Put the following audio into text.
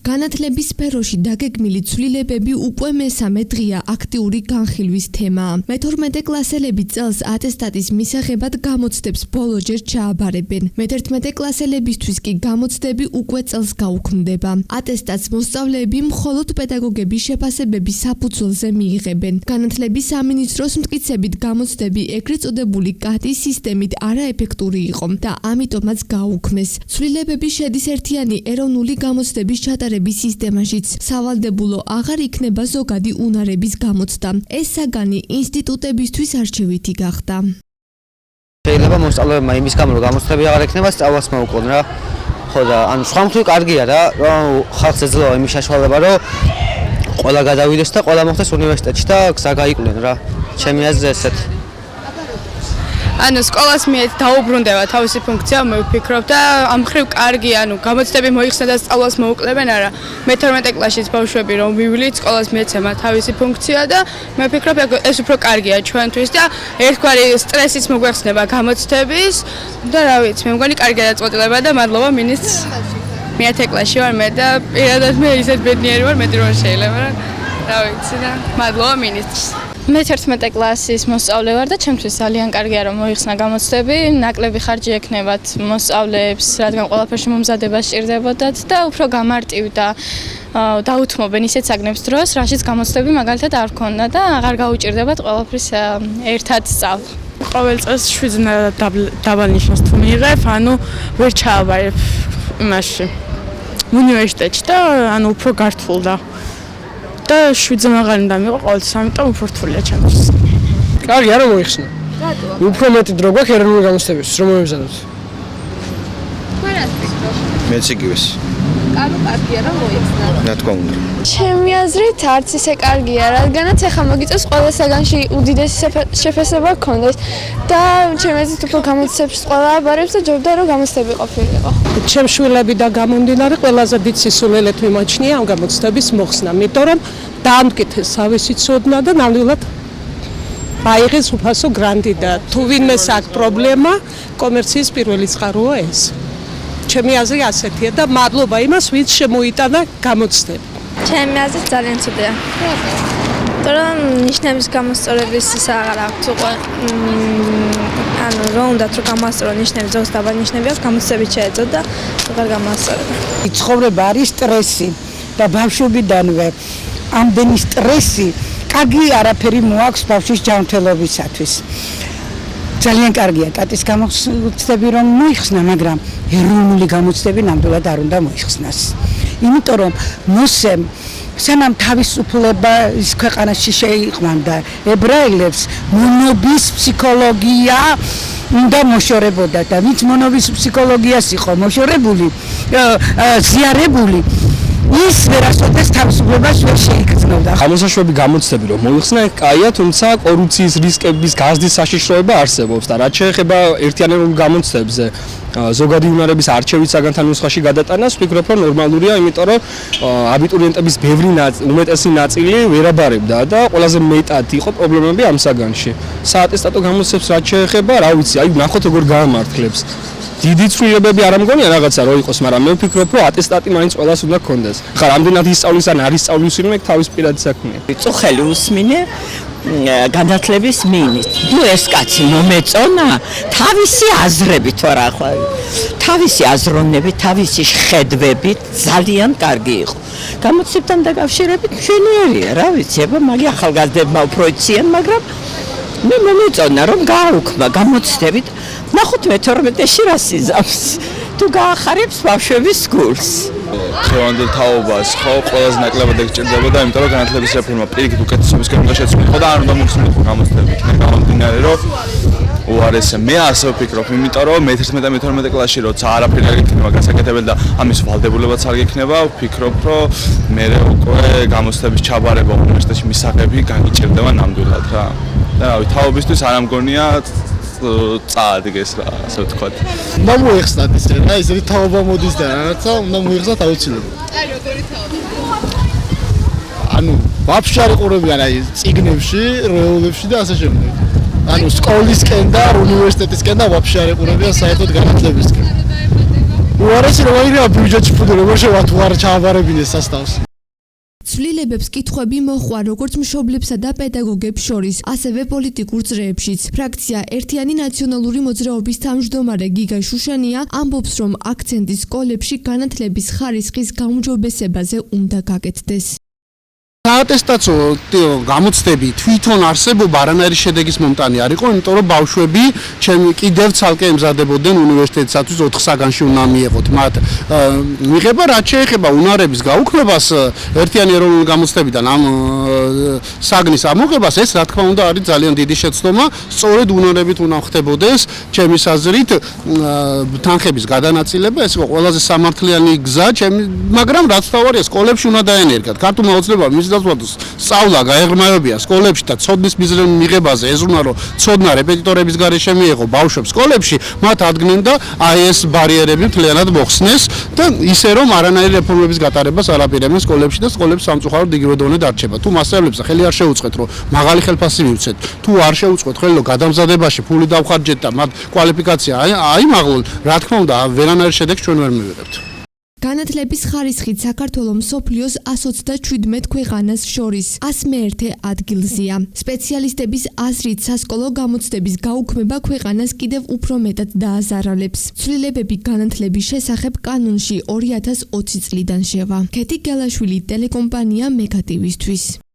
განათლების სფეროში დაგეგმილი ცვლილებები უკვე მესამე დღეა აქტიური განხილვის თემაა. მე-12 კლასელები წელს ატესტატის მისაღებად გამოცდებს ბოლოჯერ ჩააბარებენ. მე-11 კლასელებისთვის კი გამოცდები უკვე წელს გაუქმდება. ატესტატს მოსწავლეები მხოლოდ პედაგოგების შეფასებების საფუძველზე მიიღებენ. განათლების სამინისტროს მტკიცებით გამოცდები ეგრეთ წოდებული კატის სისტემით არაეფექტური იყო და ამიტომაც გაუქმეს. ცვლილებები შედის ერთიანი ეროვნული გამოცდების ჩატარების სისტემაშიც. სავალდებულო აღარ იქნება ზოგადი უნარების გამოცდა. ეს საგანი ინსტიტუტებისთვის არჩევითი გახდა. შეიძლება მოსწავლეებმა იმის გამო რომ გამოცდები აღარ ექნება სწავლას მოუკლონ რა. ხო და ანუ სხვა მხრივ კარგია რა, რომ ხალხს ეძლევა იმის საშუალება რომ ყველა გადავიდეს და ყველა მოხდეს უნივერსიტეტში და გზა გაიკვლიონ რა. ჩემი აზრით ესეთ. ანუ სკოლას მიეთ დაუბრუნდება თავისი ფუნქცია, მე ვფიქრობ და ამ მხრივ კარგი, ანუ გამოცდები მოიხსნა და სწავლას მოუკლებენ არა. მე-12 კლასშიც ბავშვები რომ მივლით, სკოლას მიეცემა თავისი ფუნქცია და მე ვფიქრობ ეს უფრო კარგია ჩვენთვის და ერთგვარი სტრესიც მოგვეხსნება გამოცდების და რა ვიცი, მე მგონი კარგი გადაწყვეტილება და მადლობა მინისტრს. მე-10 კლასში ვარ მე და პირადად მე ისეთ ბედნიერი ვარ, მეტი რომ შეიძლება რა ვიცი და მადლობა მინისტრს. მე-11 კლასის მოსწავლე ვარ და ჩემთვის ძალიან კარგია რომ მოიხსნა გამოცდები, ნაკლები ხარჯი ექნებათ მოსწავლეებს, რადგან ყველაფერში მომზადება სჭირდებოდათ და უფრო გამარტივდა დაუთმობენ ისეთ საგნებს დროს, რაშიც გამოცდები მაგალითად არ ქონდა და აღარ გაუჭირდებათ ყველაფრის ერთად სწავლა. ყოველ წელს 7 დაბალ ნიშნავს თუ მიიღებ, ანუ ვერ ჩააბარებ იმაში უნივერსიტეტში და ანუ უფრო გართულდა. და 7-ზე მაღალი უნდა მიიღო ყოველთვის, ამიტომ უფრო რთულია ჩემთვის. კარგი არა მოიხსნა. რატო? უფრო მეტი დრო გვაქვს ეროვნული გამოცდებისთვის, რომ მომემზადოთ. თქვენ რა ფიქრობთ? მეც იგივეს. კარგია რომ მოიხსნა. რა თქმა უნდა. ჩემი აზრით არც ისე კარგია, რადგანაც ახლა მოგიწევს ყველა საგანში უდიდესი შეფასება გქონდეს და ჩემი აზრით უფრო გამოცდებს ყველა აბარებს და ჯობდა რომ გამოცდები ყოფილიყო. ჩემ შვილები და გამომდინარე ყველაზე დიდ სისულელეთ მიმაჩნია ამ გამოცდების მოხსნა, იმიტომ რომ დაამტკიცეს თავისი ცოდნა და ნამდვილად აიღეს უფასო გრანტი და თუ ვინმეს აქვს პრობლემა, კომერციის პირველი წყაროა ეს. ჩემი აზრი ასეთია და მადლობა იმას, ვინც შემოიტანა გამოცდები. ჩემი აზრით ძალიან ცუდია. მაგრამ ნიშნების გამოსწორების ის აღარ აქვს უკვე ანუ რომ უნდათ რომ გამოსწორო ნიშნები, ზოგს დაბალ ნიშნები აქვს, გამოცდები შეეძლო და აღარ გამოსწორება. ცხოვრება არის სტრესი და ბავშვობიდანვე ამდენი სტრესი კარგი არაფერი მოაქვს ბავშვის ჯანმრთელობისათვის. ძალიან კარგია კატის გამოცდები რომ მოიხსნა, მაგრამ ეროვნული გამოცდები ნამდვილად არ უნდა მოიხსნას. იმიტომ რომ მოსემ სანამ თავისუფლება ის ქვეყანაში შეიყვანდა ებრაელებს მონობის ფსიქოლოგია უნდა მოშორებოდა და ვინც მონობის ფსიქოლოგიას იყო მოშორებული, ზიარებული ის ვერასოდეს თავისუფლებას ვერ შეიგრძნობდა. გამოსაშვები გამოცდები რომ მოიხსნა, კაია, თუმცა კორუფციის რისკების გაზრდის საშიშროება არსებობს და რაც შეეხება ერთიანეროვნულ გამოცდებზე ზოგადი უნარების არჩევით საგანთა ნუსხაში გადატანას, ვფიქრობ, რომ ნორმალურია, იმიტომ რომ აბიტურიენტების უმეტესი ნაწილი ვერ აბარებდა და ყველაზე მეტად იყო პრობლემები ამ საგანში. საატესტატო გამოცდებს რაც შეეხება, რა ვიცი, აი ნახოთ როგორ გაამართლებს. დიდი ცვლილებები არ ამგონია რაღაცა რო იყოს, მაგრამ მე ვფიქრობ, რომ ატესტატი მაინც ყველას უნდა გქონდეს. ხა რამდენად ისწავლის ან არ ისწავლის ვინმე თავის პირადი საქმეა. წუხელი უსმინე განათლების მინისტრს. ნუ ეს კაცი მომეწონა თავისი აზრებით რა ხო? თავისი აზროვნებით, თავისი ხედვებით ძალიან კარგი იყო. გამოცდებთან დაკავშირებით მშვენიერია, რა ვიცი, აბა მაგი ახალგაზრდებმა უფრო იციან, მაგრამ მე მომეწონა რომ გააუქმა გამოცდებით. ნახოთ მე-12-ში რა სიზამს. თუ გაახარებს ბავშვების გულს. დღევანდელ თაობას ხო ყველაზე ნაკლებად ეგჭირდებოდა, იმიტომ რომ განათლების რეფორმა პირიქით უკეთესობისკენ უნდა შეცვლილიყო და არ უნდა მოხსნილიყო გამოცდები. იქნება გამომდინარე რომ უარესე მე ასე ვფიქრობ, იმიტომ რომ მე-11 და მე-12 კლასში როცა არაფერი არ იქნება გასაკეთებელი და ამის ვალდებულებაც არ იქნება, ვფიქრობ რომ მე უკვე გამოცდების ჩაბარება უნივერსიტეტში მისაღები გაგიჭირდება ნამდვილად რა. და რავი, თაობისთვის არ ამგონია წაადგეს რა, ასე ვთქვათ. უნდა მოიხსნათ ისე რა, ისეთი თაობა მოდის და რაღაცა უნდა მოიხსნათ აუცილებლად. აი როგორი თაობა? ანუ ვაფშე არ იყურებიან აი წიგნებში, რეოლებში და ასე შემდეგ. ანუ სკოლისკენ და უნივერსიტეტისკენ და ვაფშე არ იყურებიან საერთოდ განათლებისკენ. უარესი როგორ იქნება ბიუჯეტში ფუძე როგორ შევა თუ არ ჩააბარებინეს სასტავს. ცვლილებებს კითხვები მოჰყვა როგორც მშობლებსა და პედაგოგებს შორის, ასევე პოლიტიკურ წრეებშიც. ფრაქცია ერთიანი ნაციონალური მოძრაობის თავმჯდომარე გიგა შუშანია ამბობს, რომ აქცენტი სკოლებში განათლების ხარისხის გაუმჯობესებაზე უნდა გაკეთდეს. საატესტაციო გამოცდები თვითონ არსებობა არანაირი შედეგის მომტანი არ იყო, იმიტომ რომ ბავშვები კიდევ ცალკე ემზადებოდნენ უნივერსიტეტისათვის 4 საგანში უნდა მიეღოთ მათ მიღება, რაც შეეხება უნარების გაუქმებას ერთიანი ეროვნული გამოცდებიდან ამ საგნის ამოღებას, ეს რა თქმა უნდა არის ძალიან დიდი შეცდომა, სწორედ უნარებით უნდა ხდებოდეს, ჩემის აზრით, თანხების გადანაწილება, ეს იყო ყველაზე სამართლიანი გზა, მაგრამ რაც თავარია, სკოლებში უნდა დაენერგათ. ქართულმა ოცნებამ სწავლა გაეღრმავებია სკოლებში და ცოდნის მიღებაზე ეზრუნა რომ ცოდნა რეპეტიტორების გარეშე მიეღო ბავშვებს სკოლებში, მათ ადგენენ და აი ეს ბარიერები მთლიანად მოხსნეს და ისე რომ არანაირი რეფორმების გატარებას არ აპირებენ სკოლებში და სკოლებში სამწუხაროდ იგივე დონე დარჩება. თუ მასწავლებლებს ხელი არ შეუწყეთ რომ მაღალი ხელფასი მივცეთ, თუ არ შეუწყოთ ხელი რომ გადამზადებაში ფული დავხარჯეთ და მათ კვალიფიკაცია აიმაღლონ, რა თქმა უნდა ვერანაირ შედეგს ჩვენ ვერ მივიღებთ. განათლების ხარისხით საქართველოს მსოფლიოს 127 ქვეყანას შორის 101 ადგილზეა. სპეციალისტების აზრით სასკოლო გამოცდების გაუქმება ქვეყანას კიდევ უფრო მეტად დააზარალებს. ცვლილებები განათლების შესახებ კანონში 2020 წლიდან შევა. ქეთი გელაშვილი, ტელეკომპანია მეგატივისთვის.